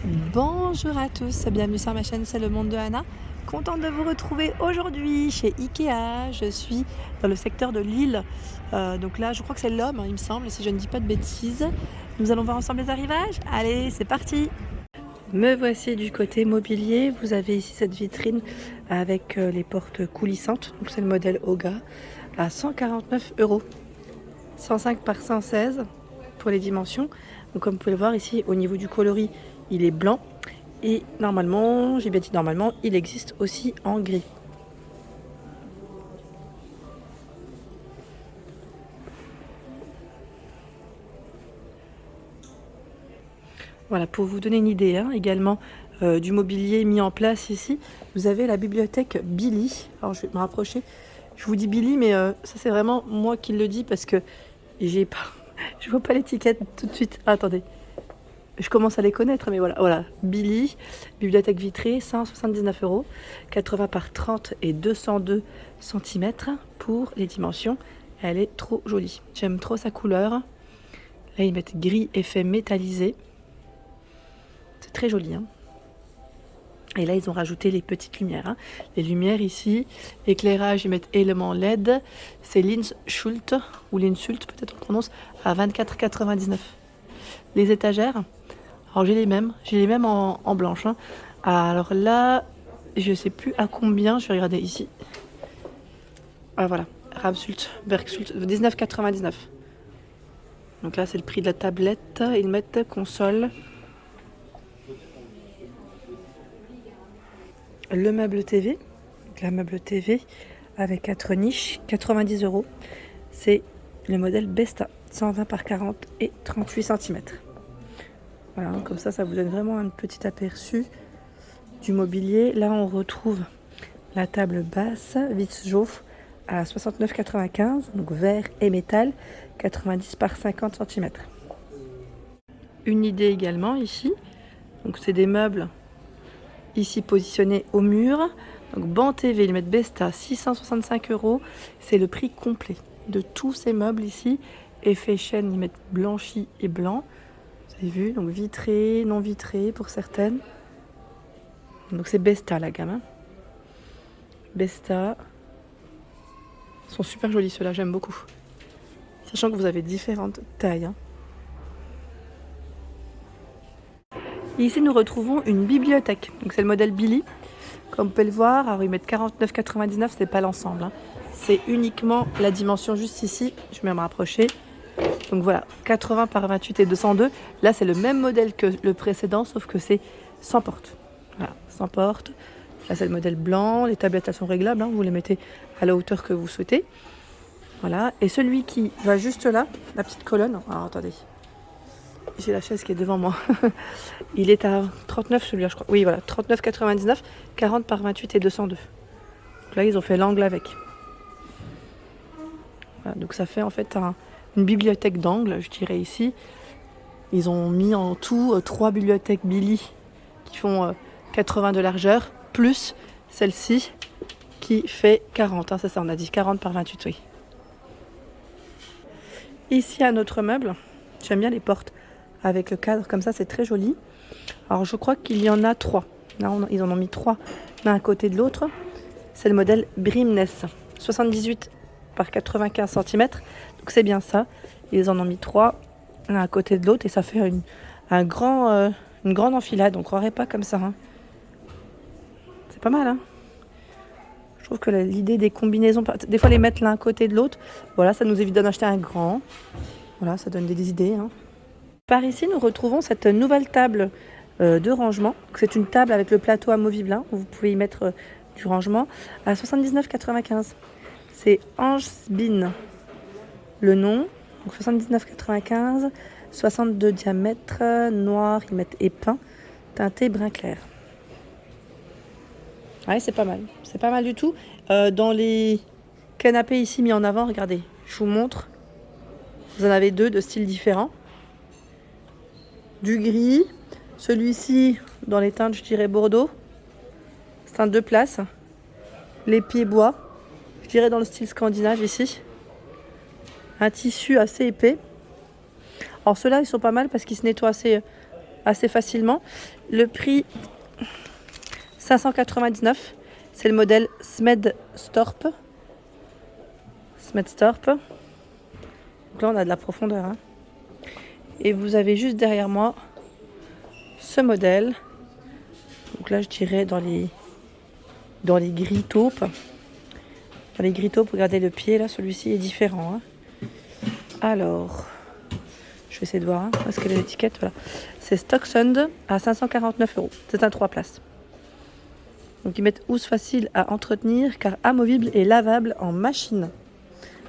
Bonjour à tous, bienvenue sur ma chaîne, c'est le monde de Anna. Contente de vous retrouver aujourd'hui chez Ikea. Je suis dans le secteur de Lille. Donc là, je crois que c'est l'homme, il me semble, si je ne dis pas de bêtises. Nous allons voir ensemble les arrivages. Allez, c'est parti. Me voici du côté mobilier. Vous avez ici cette vitrine avec les portes coulissantes. Donc c'est le modèle Oga à 149 €. 105 par 116 pour les dimensions. Donc comme vous pouvez le voir ici, au niveau du coloris, il est blanc. Et normalement, j'ai bien dit normalement, il existe aussi en gris. Voilà, pour vous donner une idée également du mobilier mis en place ici, vous avez la bibliothèque Billy. Alors je vais me rapprocher. Je vous dis Billy, mais ça c'est vraiment moi qui le dis parce que j'ai pas, je vois pas l'étiquette tout de suite. Ah, attendez, je commence à les connaître, mais voilà. Billy, bibliothèque vitrée, 179 €, 80 par 30 et 202 cm pour les dimensions. Elle est trop jolie. J'aime trop sa couleur. Là, ils mettent gris effet métallisé. C'est très joli. Et là, ils ont rajouté les petites lumières. Les lumières ici, éclairage, ils mettent élément LED. C'est l'Insult, ou l'Insult, peut-être on prononce, à 24,99 €. Les étagères, alors j'ai les mêmes en blanche. Alors là, je sais plus à combien, je vais regarder ici. Ah voilà, Ramsult, Bergsult, 19,99 €. Donc là, c'est le prix de la tablette. Ils mettent console. Le meuble TV, donc la meuble TV avec 4 niches, 90 €. C'est le modèle Besta, 120 par 40 et 38 cm. Voilà, comme ça vous donne vraiment un petit aperçu du mobilier. Là, on retrouve la table basse Wittjof à 69,95 €, donc verre et métal, 90 par 50 cm. Une idée également ici, donc c'est des meubles ici positionnés au mur. Donc banc TV, ils mettent Besta, 665 €. C'est le prix complet de tous ces meubles ici. Effet chêne, ils mettent blanchi et blanc. Vous avez vu, donc vitré, non vitré pour certaines. Donc c'est Besta la gamme. Besta. Ils sont super jolis ceux-là, j'aime beaucoup. Sachant que vous avez différentes tailles. Et ici, nous retrouvons une bibliothèque. Donc c'est le modèle Billy. Comme vous pouvez le voir, alors ils mettent 49,99 €, c'est pas l'ensemble. C'est uniquement la dimension juste ici. Je vais me rapprocher. Donc voilà, 80 par 28 et 202. Là, c'est le même modèle que le précédent, sauf que c'est sans porte. Voilà, sans porte. Là, c'est le modèle blanc. Les tablettes, elles sont réglables. Vous les mettez à la hauteur que vous souhaitez. Voilà. Et celui qui va juste là, la petite colonne. Alors, attendez. J'ai la chaise qui est devant moi. Il est à 39 celui-là, je crois. Oui, voilà, 39,99, 40 par 28 et 202. Donc là, ils ont fait l'angle avec. Voilà, donc ça fait en fait une bibliothèque d'angle, je dirais ici. Ils ont mis en tout 3 bibliothèques Billy qui font 80 de largeur, plus celle-ci qui fait 40. C'est ça, on a dit 40 par 28, oui. Ici, un autre meuble. J'aime bien les portes avec le cadre comme ça, c'est très joli. Alors je crois qu'il y en a 3. Là, ils en ont mis 3 l'un à côté de l'autre. C'est le modèle Brimness, 78 par 95 cm. Donc c'est bien ça. Ils en ont mis 3 l'un à côté de l'autre et ça fait une grande enfilade. On ne croirait pas comme ça. C'est pas mal. Je trouve que l'idée des combinaisons, des fois les mettre l'un à côté de l'autre, voilà, ça nous évite d'en acheter un grand. Voilà, ça donne des idées. Par ici, nous retrouvons cette nouvelle table de rangement. C'est une table avec le plateau amovible, où vous pouvez y mettre du rangement, à 79,95 €. C'est Angebin, le nom, donc 79,95 €, 62 diamètre, noir, ils mettent épin, teinté brun clair. Ouais, c'est pas mal du tout. Dans les canapés ici mis en avant, regardez, je vous montre. Vous en avez 2 de styles différents. Du gris, celui-ci dans les teintes, je dirais Bordeaux. C'est un 2 places. Les pieds bois, je dirais dans le style scandinave ici. Un tissu assez épais. Alors ceux-là, ils sont pas mal parce qu'ils se nettoient assez facilement. Le prix 599, c'est le modèle Smedstorp. Smedstorp. Donc là on a de la profondeur. Hein. Et vous avez juste derrière moi ce modèle. Donc là je dirais dans les gris taupes. Dans les gris taupes, regardez le pied là, celui-ci est différent. Hein. Alors, je vais essayer de voir, hein, parce que l'étiquette, voilà. C'est Stocksund à 549 €. C'est un 3 places. Donc ils mettent housse facile à entretenir car amovible et lavable en machine.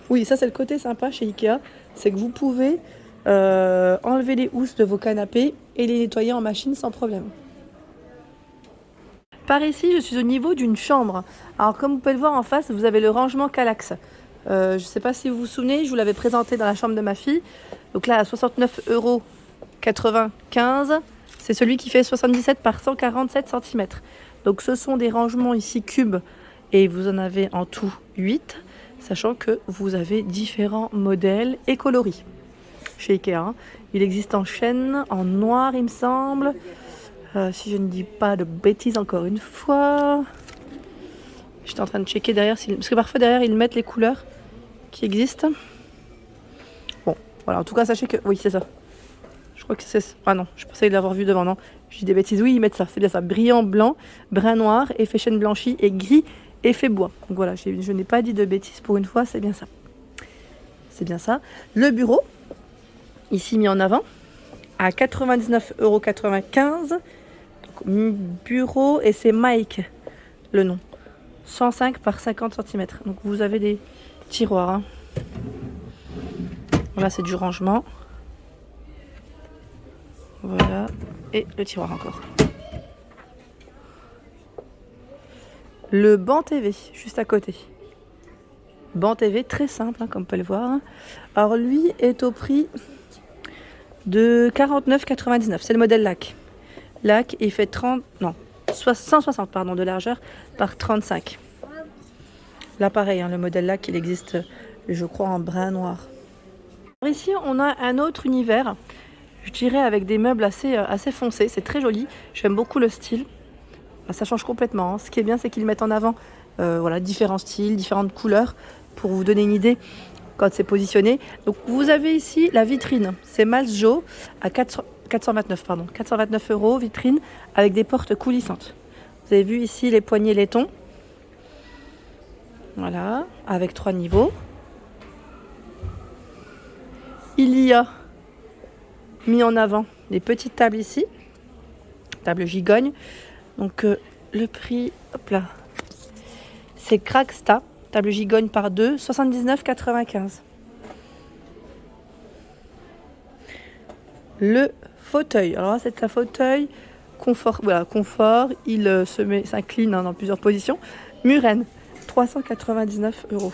Oui, ça c'est le côté sympa chez Ikea, c'est que vous pouvez enlever les housses de vos canapés et les nettoyer en machine sans problème. Par ici, je suis au niveau d'une chambre. Alors comme vous pouvez le voir en face, vous avez le rangement Kallax. Je ne sais pas si vous vous souvenez, je vous l'avais présenté dans la chambre de ma fille. Donc là, à 69,95 €, c'est celui qui fait 77 par 147 cm. Donc ce sont des rangements ici cubes et vous en avez en tout 8, sachant que vous avez différents modèles et coloris chez Ikea. Hein. Il existe en chêne, en noir il me semble, si je ne dis pas de bêtises encore une fois. J'étais en train de checker derrière, parce que parfois derrière ils mettent les couleurs qui existent. Bon, voilà, en tout cas sachez que, oui c'est ça. Je crois que c'est... Ah non, je pensais l'avoir vu devant, non. Je dis des bêtises, oui ils mettent ça, c'est bien ça. Brillant blanc, brun noir, effet chêne blanchi et gris, effet bois. Donc voilà, je n'ai pas dit de bêtises pour une fois, c'est bien ça. C'est bien ça. Le bureau, ici mis en avant, à 99,95 €. Donc bureau, et c'est Mike, le nom. 105 par 50 cm. Donc vous avez des tiroirs. Hein. Là c'est du rangement. Voilà. Et le tiroir encore. Le banc TV, juste à côté. Banc TV très simple, hein, comme vous pouvez le voir. Alors lui est au prix de 49,99 €. C'est le modèle LAC. LAC, il fait 160 de largeur par 35. Là pareil, hein, le modèle LAC, il existe, je crois, en brun noir. Alors ici, on a un autre univers, je dirais avec des meubles assez foncés. C'est très joli, j'aime beaucoup le style. Ça change complètement. Hein. Ce qui est bien, c'est qu'ils mettent en avant voilà, différents styles, différentes couleurs, pour vous donner une idée quand c'est positionné. Donc vous avez ici la vitrine, c'est Malsjo à 429 €, vitrine avec des portes coulissantes. Vous avez vu ici les poignées laiton. Voilà, avec 3 niveaux. Il y a mis en avant des petites tables ici, table gigogne. Donc le prix, hop là, c'est Kraksta, table gigogne par 2, 79,95 €. Le fauteuil, alors là c'est un fauteuil confort, voilà, confort, il s'incline dans plusieurs positions. Muren, 399 €.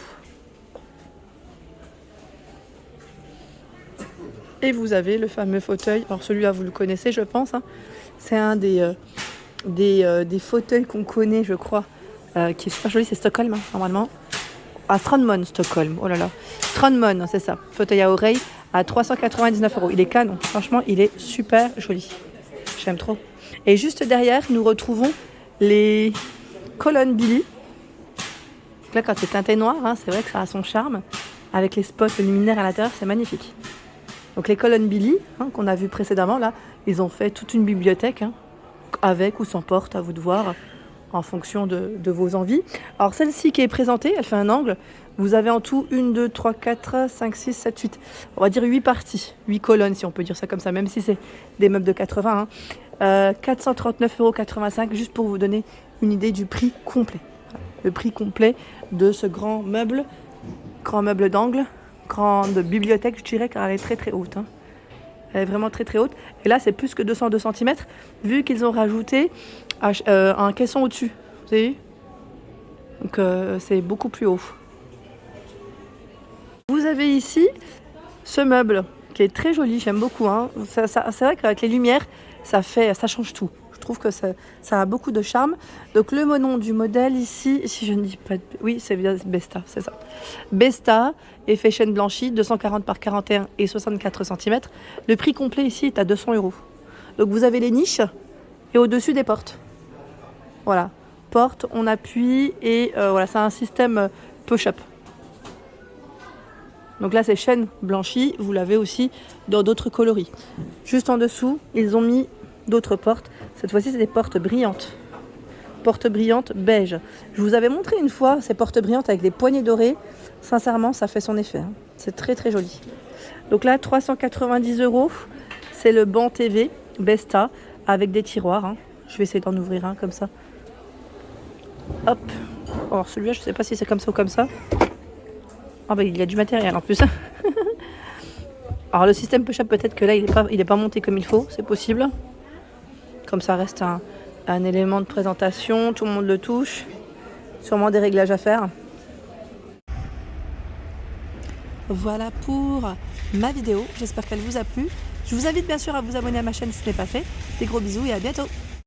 Et vous avez le fameux fauteuil, alors celui-là vous le connaissez je pense, hein. C'est un des fauteuils qu'on connaît je crois, qui est super joli, c'est Stockholm hein, normalement. Ah, Strandmon Stockholm, oh là là. Strandmon, c'est ça, fauteuil à oreille à 399 €. Il est canon, franchement il est super joli, j'aime trop. Et juste derrière nous retrouvons les colonnes Billy. Là quand c'est teinté noir, hein, c'est vrai que ça a son charme, avec les spots luminaires à l'intérieur, c'est magnifique. Donc les colonnes Billy, hein, qu'on a vu précédemment, là, ils ont fait toute une bibliothèque, hein, avec ou sans porte, à vous de voir, en fonction de vos envies. Alors celle-ci qui est présentée, elle fait un angle. Vous avez en tout 1, 2, 3, 4, 5, 6, 7, 8. On va dire 8 parties, 8 colonnes si on peut dire ça comme ça, même si c'est des meubles de 80. Hein. 439,85 € juste pour vous donner une idée du prix complet. Le prix complet de ce grand meuble d'angle, grande bibliothèque je dirais, car elle est très très haute. Hein. Elle est vraiment très très haute. Et là c'est plus que 202 cm, vu qu'ils ont rajouté un caisson au-dessus. Vous avez vu? Donc c'est beaucoup plus haut. Vous avez ici ce meuble qui est très joli, j'aime beaucoup. Hein. C'est vrai qu'avec les lumières, ça change tout. Je trouve que ça a beaucoup de charme. Donc le nom du modèle ici, si je ne dis pas de... Oui, c'est Besta, c'est ça. Besta, effet chêne blanchi, 240 par 41 et 64 cm. Le prix complet ici est à 200 €. Donc vous avez les niches et au-dessus des portes. Voilà, porte, on appuie et voilà, c'est un système push-up. Donc là c'est chêne blanchi, vous l'avez aussi dans d'autres coloris. Juste en dessous, ils ont mis d'autres portes. Cette fois-ci c'est des portes brillantes. Portes brillantes beige. Je vous avais montré une fois ces portes brillantes avec des poignées dorées. Sincèrement, ça fait son effet. C'est très très joli. Donc là, 390 €. C'est le banc TV Besta avec des tiroirs. Je vais essayer d'en ouvrir un comme ça. Hop. Alors celui-là, je ne sais pas si c'est comme ça ou comme ça. Ah bah il y a du matériel en plus. Alors le système push-up, peut-être que là il est pas monté comme il faut, c'est possible. Comme ça reste un élément de présentation, tout le monde le touche. Sûrement des réglages à faire. Voilà pour ma vidéo, j'espère qu'elle vous a plu. Je vous invite bien sûr à vous abonner à ma chaîne si ce n'est pas fait. Des gros bisous et à bientôt.